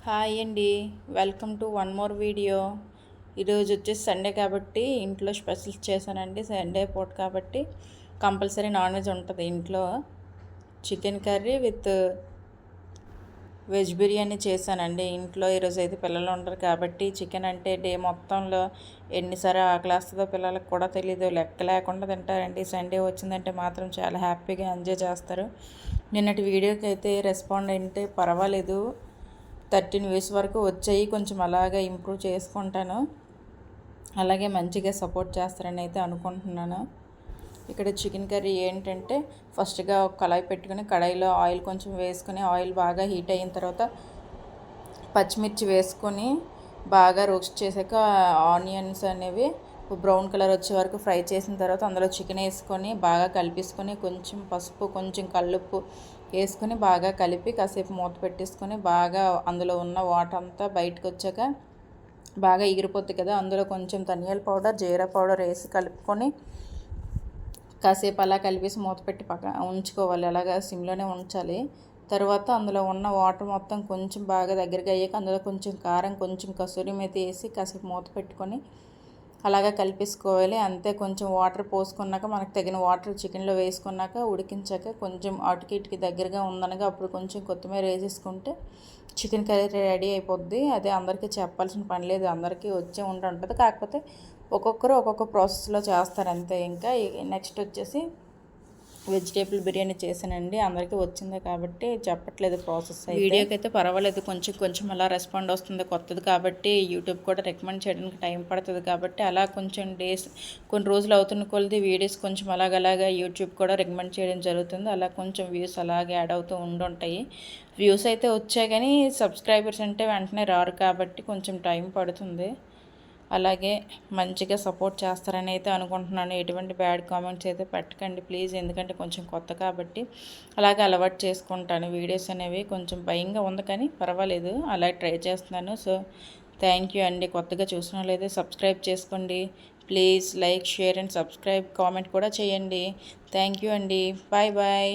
Hi అండి. Welcome to one more video. ఈరోజు వచ్చేసి సండే కాబట్టి ఇంట్లో స్పెషల్స్ చేశానండి. సండే పూట కాబట్టి కంపల్సరీ నాన్ వెజ్ ఉంటుంది ఇంట్లో. Chicken curry with veg biryani చేశానండి ఇంట్లో. ఈరోజు అయితే పిల్లలు ఉంటారు కాబట్టి చికెన్ అంటే డే మొత్తంలో ఎన్నిసార్లు ఆకలేస్తుందో పిల్లలకు కూడా తెలీదు, లెక్క లేకుండా తింటారండి. సండే వచ్చిందంటే మాత్రం చాలా హ్యాపీగా ఎంజాయ్ చేస్తారు. నిన్నటి వీడియోకి అయితే రెస్పాండ్ అంటే పర్వాలేదు, 13 వ్యూస్ వరకు వచ్చాయి. కొంచెం అలాగే ఇంప్రూవ్ చేసుకుంటాను. అలాగే మంచిగా సపోర్ట్ చేస్తారని అయితే అనుకుంటున్నాను. ఇక్కడ చికెన్ కర్రీ ఏంటంటే ఫస్ట్గా ఒక కళాయి పెట్టుకుని కడాయిలో ఆయిల్ కొంచెం వేసుకొని ఆయిల్ బాగా హీట్ అయిన తర్వాత పచ్చిమిర్చి వేసుకొని బాగా రోస్ట్ చేసాక ఆనియన్స్ అనేవి బ్రౌన్ కలర్ వచ్చే వరకు ఫ్రై చేసిన తర్వాత అందులో చికెన్ వేసుకొని బాగా కలిపేసుకొని కొంచెం పసుపు కొంచెం కల్లుప్పు వేసుకొని బాగా కలిపి కాసేపు మూత పెట్టేసుకొని బాగా అందులో ఉన్న వాటర్ అంతా బయటకు వచ్చాక బాగా ఎగిరిపోతుంది కదా, అందులో కొంచెం ధనియాల పౌడర్ జీరా పౌడర్ వేసి కలుపుకొని కాసేపు అలా కలిపేసి మూత పెట్టి ఉంచుకోవాలి. అలాగా సిమ్లోనే ఉంచాలి. తర్వాత అందులో ఉన్న వాటర్ మొత్తం కొంచెం బాగా దగ్గరగా అయ్యాక అందులో కొంచెం కారం కొంచెం కసూరి మేతి వేసి కాసేపు మూత పెట్టుకొని అలాగా కలిపేసుకోవాలి. అంతే. కొంచెం వాటర్ పోసుకున్నాక మనకు తగిన వాటర్ చికెన్లో వేసుకున్నాక ఉడికించాక కొంచెం అటుకి ఇటుకి దగ్గరగా ఉందనగా అప్పుడు కొంచెం కొత్తిమీర వేసేసుకుంటే చికెన్ కర్రీ రెడీ అయిపోద్ది. అదే అందరికీ చెప్పాల్సిన పని లేదు, అందరికీ వచ్చే ఉంటుంది. కాకపోతే ఒక్కొక్కరు ఒక్కొక్క ప్రాసెస్లో చేస్తారు అంతే. ఇంకా నెక్స్ట్ వచ్చేసి వెజిటేబుల్ బిర్యానీ చేశానండి. అందరికీ వచ్చింది కాబట్టి చెప్పట్లేదు ప్రాసెస్. వీడియోకి అయితే పర్వాలేదు, కొంచెం కొంచెం అలా రెస్పాండ్ వస్తుంది. కొత్తది కాబట్టి యూట్యూబ్ కూడా రికమెండ్ చేయడానికి టైం పడుతుంది కాబట్టి అలా కొంచెం డేస్ కొన్ని రోజులు అవుతున్న కొలది వీడియోస్ కొంచెం అలాగలాగా యూట్యూబ్ కూడా రికమెండ్ చేయడం జరుగుతుంది. అలా కొంచెం వ్యూస్ అలాగే యాడ్ అవుతూ ఉండుంటాయి. వ్యూస్ అయితే వచ్చాయి కానీ సబ్స్క్రైబర్స్ అంటే వెంటనే రారు కాబట్టి కొంచెం టైం పడుతుంది. అలాగే మంచిగా సపోర్ట్ చేస్తారని అయితే అనుకుంటున్నాను. ఎటువంటి బ్యాడ్ కామెంట్స్ అయితే పెట్టకండి ప్లీజ్, ఎందుకంటే కొంచెం కొత్త కాబట్టి అలాగే అలవాటు చేసుకుంటాను. వీడియోస్ అనేవి కొంచెం భయంగా ఉంది కానీ పర్వాలేదు, అలా ట్రై చేస్తున్నాను. సో థ్యాంక్ యూ అండి. కొత్తగా చూసిన వాళ్ళైతే సబ్స్క్రైబ్ చేసుకోండి please. Like share and subscribe comment కూడా చేయండి. థ్యాంక్ యూ అండి. Bye bye.